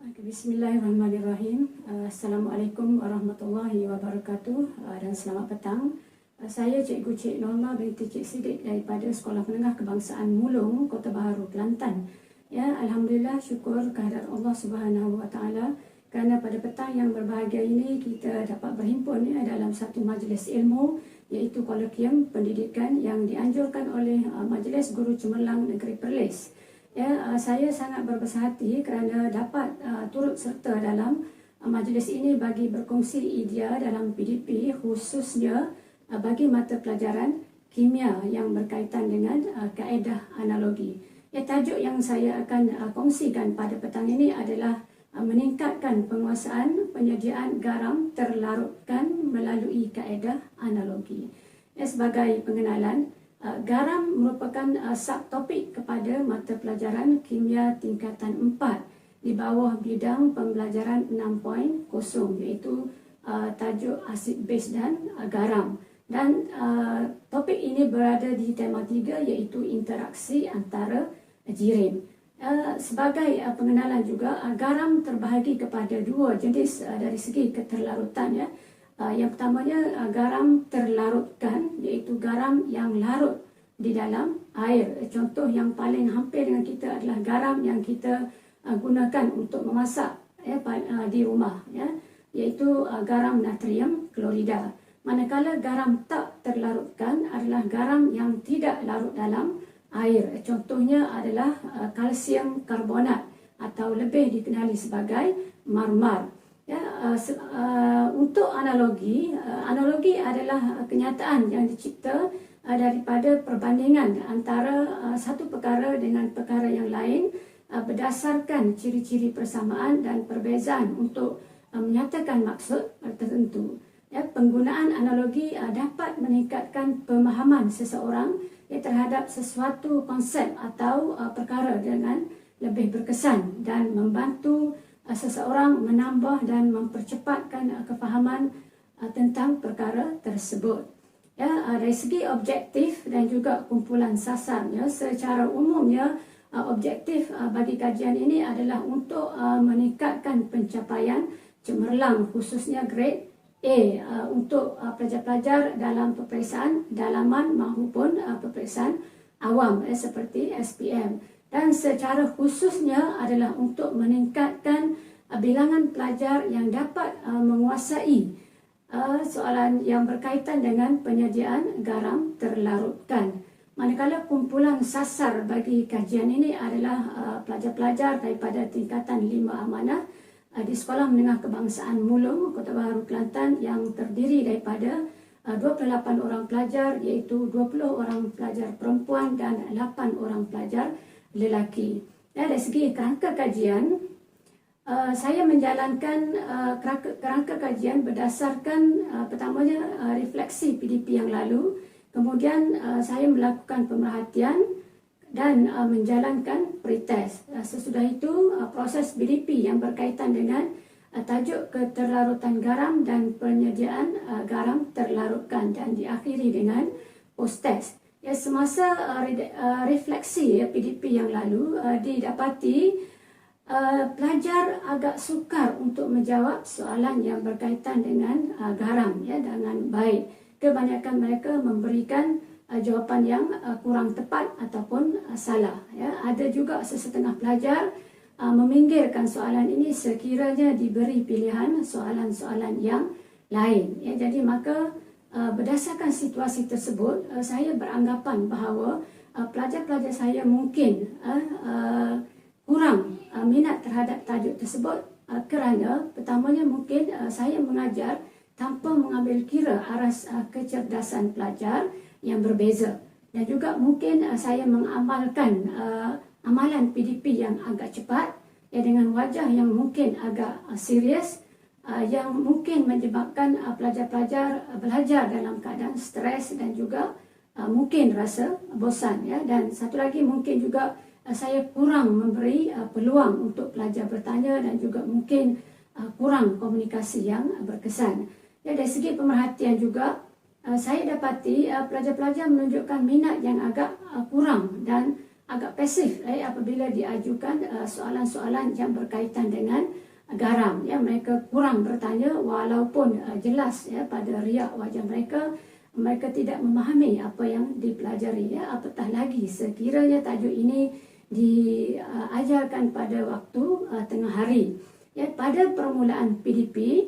Bismillahirrahmanirrahim. Assalamualaikum warahmatullahi wabarakatuh dan selamat petang. Saya Cikgu Cik Norma binti Cik Siddiq daripada Sekolah Menengah Kebangsaan Mulong, Kota Baharu, Kelantan. Ya, alhamdulillah, syukur kehadirat Allah Subhanahu wa taala kerana pada petang yang berbahagia ini kita dapat berhimpun dalam satu majlis ilmu, iaitu kolokium pendidikan yang dianjurkan oleh Majlis Guru Cemerlang Negeri Perlis. Ya, saya sangat berbesar hati kerana dapat turut serta dalam majlis ini bagi berkongsi idea dalam PDP, khususnya bagi mata pelajaran kimia yang berkaitan dengan kaedah analogi. Ya, tajuk yang saya akan kongsikan pada petang ini adalah meningkatkan penguasaan penyediaan garam terlarutkan melalui kaedah analogi. Ya, sebagai pengenalan, garam merupakan subtopik kepada mata pelajaran kimia tingkatan 4 di bawah bidang pembelajaran 6.0, iaitu tajuk asid base dan garam. Dan topik ini berada di tema 3, iaitu interaksi antara jirim. Sebagai pengenalan juga, garam terbahagi kepada dua jenis dari segi keterlarutan. Ya. Yang pertamanya garam terlarutkan, iaitu garam yang larut di dalam air. Contoh yang paling hampir dengan kita adalah garam yang kita gunakan untuk memasak di rumah, iaitu garam natrium klorida. Manakala garam tak terlarutkan adalah garam yang tidak larut dalam air. Contohnya adalah kalsium karbonat atau lebih dikenali sebagai marmar. Ya, untuk analogi, analogi adalah kenyataan yang dicipta daripada perbandingan antara satu perkara dengan perkara yang lain berdasarkan ciri-ciri persamaan dan perbezaan untuk menyatakan maksud tertentu. Ya, penggunaan analogi dapat meningkatkan pemahaman seseorang terhadap sesuatu konsep atau perkara dengan lebih berkesan dan membantu seseorang menambah dan mempercepatkan kefahaman tentang perkara tersebut. Ya, dari segi objektif dan juga kumpulan sasarnya, secara umumnya objektif bagi kajian ini adalah untuk meningkatkan pencapaian cemerlang, khususnya grade A untuk pelajar-pelajar dalam peperiksaan dalaman maupun peperiksaan awam seperti SPM. Dan secara khususnya adalah untuk meningkatkan bilangan pelajar yang dapat menguasai soalan yang berkaitan dengan penyediaan garam terlarutkan. Manakala kumpulan sasar bagi kajian ini adalah pelajar-pelajar daripada tingkatan 5 amanah di Sekolah Menengah Kebangsaan Mulong, Kota Baharu, Kelantan, yang terdiri daripada 28 orang pelajar, iaitu 20 orang pelajar perempuan dan 8 orang pelajar lelaki. Dari segi kerangka kajian, saya menjalankan kerangka kajian berdasarkan pertamanya refleksi PDP yang lalu, kemudian saya melakukan pemerhatian dan menjalankan pretest. Sesudah itu proses BDP yang berkaitan dengan tajuk keterlarutan garam dan penyediaan garam terlarutkan dan diakhiri dengan post-test. Ya, semasa refleksi PDP yang lalu didapati pelajar agak sukar untuk menjawab soalan yang berkaitan dengan garam dengan baik. Kebanyakan mereka memberikan jawapan yang kurang tepat ataupun salah. Ya. Ada juga sesetengah pelajar meminggirkan soalan ini sekiranya diberi pilihan soalan-soalan yang lain. Ya. Jadi maka berdasarkan situasi tersebut, saya beranggapan bahawa pelajar-pelajar saya mungkin kurang minat terhadap tajuk tersebut kerana pertamanya mungkin saya mengajar tanpa mengambil kira aras kecerdasan pelajar yang berbeza, dan juga mungkin saya mengamalkan amalan PDP yang agak cepat dengan wajah yang mungkin agak serius, yang mungkin menyebabkan pelajar-pelajar belajar dalam keadaan stres dan juga mungkin rasa bosan. Dan satu lagi mungkin juga saya kurang memberi peluang untuk pelajar bertanya dan juga mungkin kurang komunikasi yang berkesan. Dari segi pemerhatian juga, saya dapati pelajar-pelajar menunjukkan minat yang agak kurang dan agak pasif apabila diajukan soalan-soalan yang berkaitan dengan garam. Ya, mereka kurang bertanya walaupun jelas pada riak wajah mereka, mereka tidak memahami apa yang dipelajari. Apatah lagi sekiranya tajuk ini diajarkan pada waktu tengah hari. Pada permulaan PDP,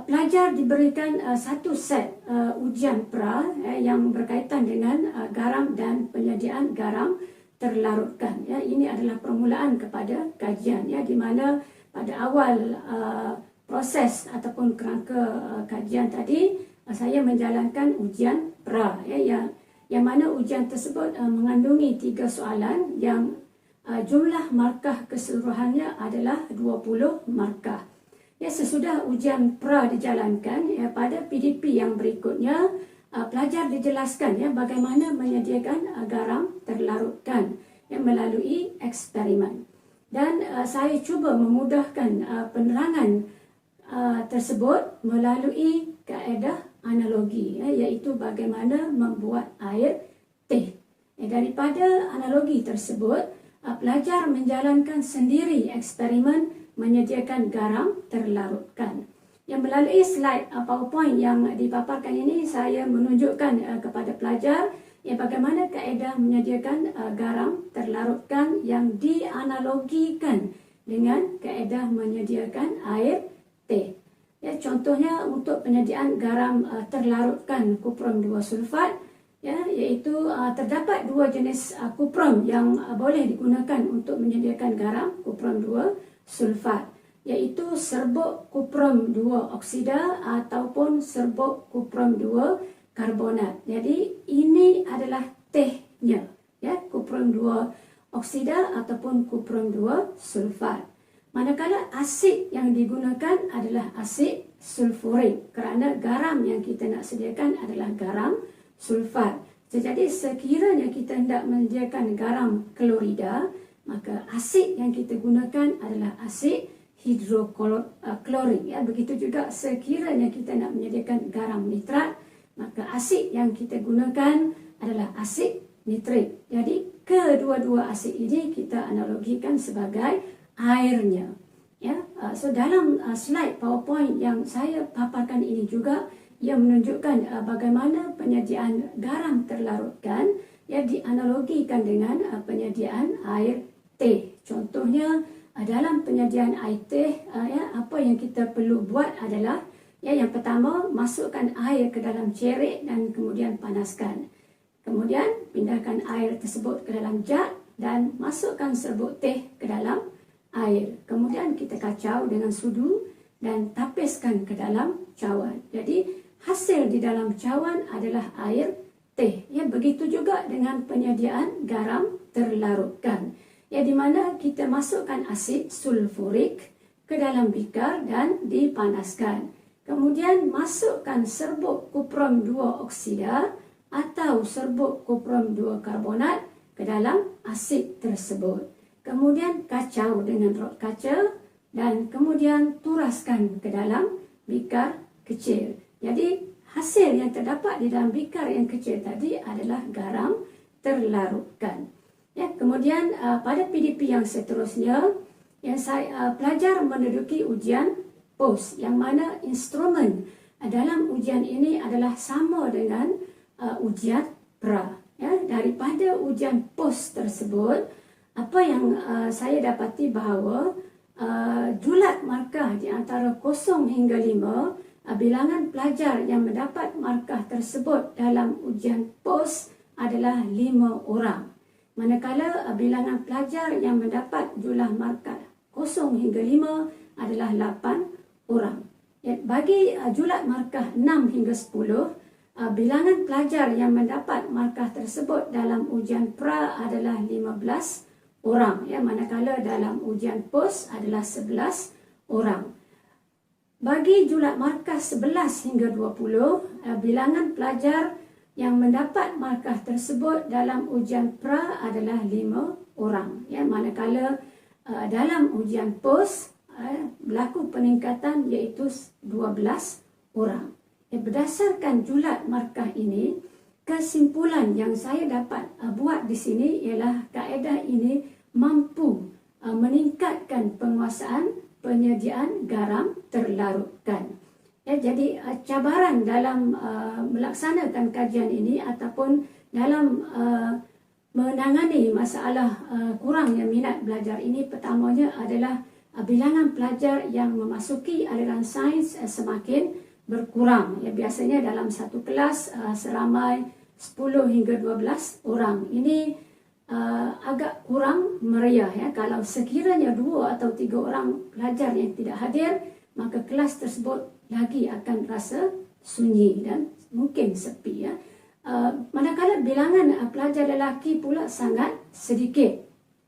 pelajar diberikan satu set ujian pra yang berkaitan dengan garam dan penyediaan garam terlarutkan. Ini adalah permulaan kepada kajian, di mana pada awal proses ataupun kerangka kajian tadi, saya menjalankan ujian pra, yang mana ujian tersebut mengandungi 3 soalan yang jumlah markah keseluruhannya adalah 20 markah. Sesudah ujian pra dijalankan, pada PDP yang berikutnya, pelajar dijelaskan bagaimana menyediakan garam terlarutkan melalui eksperimen. Dan saya cuba memudahkan penerangan tersebut melalui kaedah analogi, iaitu bagaimana membuat air teh. Daripada analogi tersebut, pelajar menjalankan sendiri eksperimen menyediakan garam terlarutkan. Melalui slide PowerPoint yang dipaparkan ini, saya menunjukkan kepada pelajar bagaimana kaedah menyediakan garam terlarutkan yang dianalogikan dengan kaedah menyediakan air teh. Contohnya untuk penyediaan garam terlarutkan kuprom 2 sulfat, iaitu terdapat 2 jenis kuprom yang boleh digunakan untuk menyediakan garam kuprom 2 sulfat, iaitu serbuk kuprom 2 oksida ataupun serbuk kuprom 2 karbonat. Jadi ini adalah tehnya, kuprom 2 oksida ataupun kuprom 2 sulfat. Manakala asid yang digunakan adalah asid sulfurik, kerana garam yang kita nak sediakan adalah garam sulfat. Jadi sekiranya kita hendak menyediakan garam klorida, maka asid yang kita gunakan adalah asid hidroklorik. Begitu juga sekiranya kita nak menyediakan garam nitrat, maka asid yang kita gunakan adalah asid nitrit. Jadi kedua-dua asid ini kita analogikan sebagai airnya. So dalam slide PowerPoint yang saya paparkan ini juga, ia menunjukkan bagaimana penyediaan garam terlarutkan dianalogikan dengan penyediaan air teh. Contohnya dalam penyediaan air teh, apa yang kita perlu buat adalah yang pertama, masukkan air ke dalam cerik dan kemudian panaskan. Kemudian pindahkan air tersebut ke dalam jug dan masukkan serbuk teh ke dalam air. Kemudian kita kacau dengan sudu dan tapiskan ke dalam cawan. Jadi hasil di dalam cawan adalah air teh. Begitu juga dengan penyediaan garam terlarutkan, di mana kita masukkan asid sulfurik ke dalam bikar dan dipanaskan. Kemudian masukkan serbuk kuprom 2 oksida atau serbuk kuprom 2 karbonat ke dalam asid tersebut. Kemudian kacau dengan rot kaca dan kemudian turaskan ke dalam bikar kecil. Jadi hasil yang terdapat di dalam bikar yang kecil tadi adalah garam terlarutkan. Kemudian pada PDP yang seterusnya, pelajar menduduki ujian POS, yang mana instrumen dalam ujian ini adalah sama dengan ujian pra. Daripada ujian POS tersebut, apa yang saya dapati bahawa julat markah di antara 0 hingga 5, bilangan pelajar yang mendapat markah tersebut dalam ujian POS adalah 5 orang. Manakala bilangan pelajar yang mendapat jumlah markah 0 hingga 5 adalah 8 orang. Bagi julat markah 6 hingga 10, bilangan pelajar yang mendapat markah tersebut dalam ujian pra adalah 15 orang. Manakala dalam ujian POS adalah 11 orang. Bagi julat markah 11 hingga 20, bilangan pelajar yang mendapat markah tersebut dalam ujian pra adalah 5 orang. Manakala dalam ujian POS berlaku peningkatan iaitu 12 orang. Berdasarkan julat markah ini, kesimpulan yang saya dapat buat di sini ialah kaedah ini mampu meningkatkan penguasaan penyediaan garam terlarutkan. Ya, jadi cabaran dalam melaksanakan kajian ini ataupun dalam menangani masalah kurangnya minat belajar ini, pertamanya adalah bilangan pelajar yang memasuki aliran sains semakin berkurang. Ya, biasanya dalam satu kelas seramai 10 hingga 12 orang. Ini agak kurang meriah. Ya. Kalau sekiranya 2 atau 3 orang pelajar yang tidak hadir, maka kelas tersebut lagi akan rasa sunyi dan mungkin sepi. Ya. Manakala bilangan pelajar lelaki pula sangat sedikit.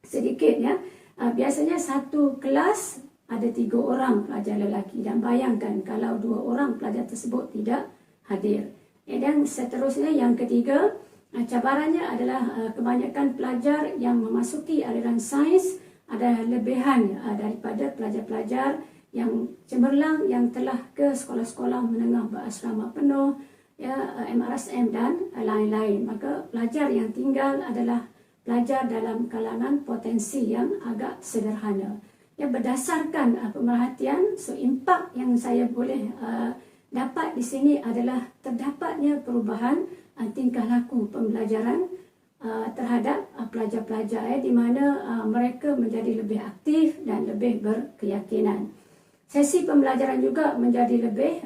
Ya. Biasanya satu kelas ada 3 orang pelajar lelaki, dan bayangkan kalau 2 orang pelajar tersebut tidak hadir. Dan seterusnya yang ketiga, cabarannya adalah kebanyakan pelajar yang memasuki aliran sains ada lebihan daripada pelajar-pelajar yang cemerlang yang telah ke sekolah-sekolah menengah berasrama penuh, ya, MRSM dan lain-lain. Maka pelajar yang tinggal adalah pelajar dalam kalangan potensi yang agak sederhana. Ya, berdasarkan pemerhatian, impak yang saya boleh dapat di sini adalah terdapatnya perubahan tingkah laku pembelajaran terhadap pelajar-pelajar, di mana mereka menjadi lebih aktif dan lebih berkeyakinan. Sesi pembelajaran juga menjadi lebih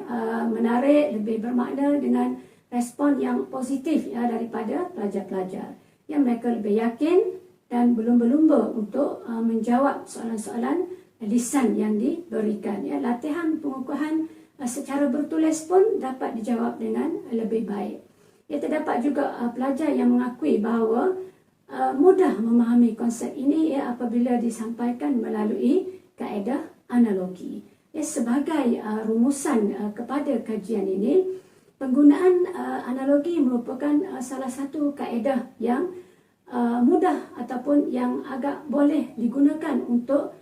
menarik, lebih bermakna dengan respon yang positif daripada pelajar-pelajar. Ya, mereka lebih yakin dan belum berlumba untuk menjawab soalan-soalan lisan yang diberikan. Ya, latihan pengukuhan secara bertulis pun dapat dijawab dengan lebih baik. Ya, terdapat juga pelajar yang mengakui bahawa mudah memahami konsep ini apabila disampaikan melalui kaedah analogi. Ya, sebagai rumusan kepada kajian ini, penggunaan analogi merupakan salah satu kaedah yang mudah ataupun yang agak boleh digunakan untuk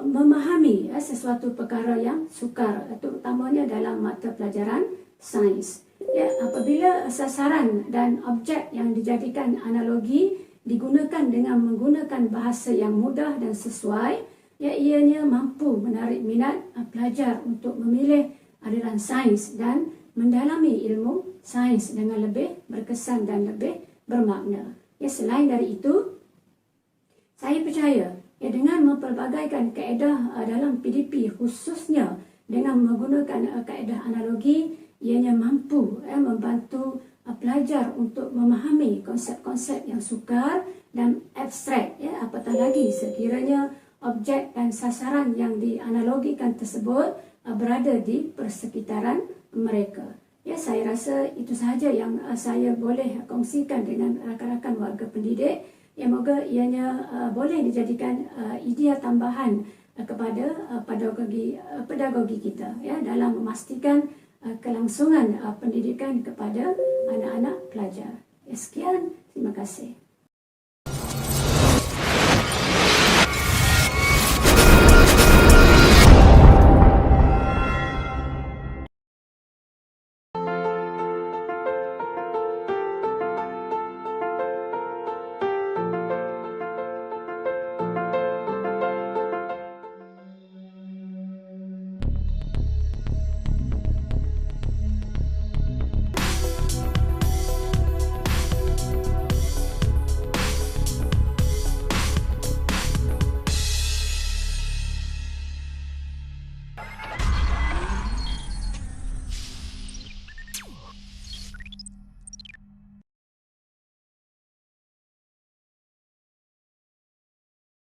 memahami sesuatu perkara yang sukar, terutamanya dalam mata pelajaran sains. Ya, apabila sasaran dan objek yang dijadikan analogi digunakan dengan menggunakan bahasa yang mudah dan sesuai, ya, ianya mampu menarik minat pelajar untuk memilih aliran sains dan mendalami ilmu sains dengan lebih berkesan dan lebih bermakna. Ya, selain dari itu, saya percaya dengan mempelbagaikan kaedah dalam PDP, khususnya dengan menggunakan kaedah analogi, ianya mampu membantu pelajar untuk memahami konsep-konsep yang sukar dan abstrak. Apatah lagi sekiranya objek dan sasaran yang dianalogikan tersebut berada di persekitaran mereka. Ya, saya rasa itu sahaja yang saya boleh kongsikan dengan rakan-rakan warga pendidik. Ya, moga ianya boleh dijadikan idea tambahan kepada pedagogi kita, ya, dalam memastikan kelangsungan pendidikan kepada anak-anak pelajar. Ya, sekian, terima kasih.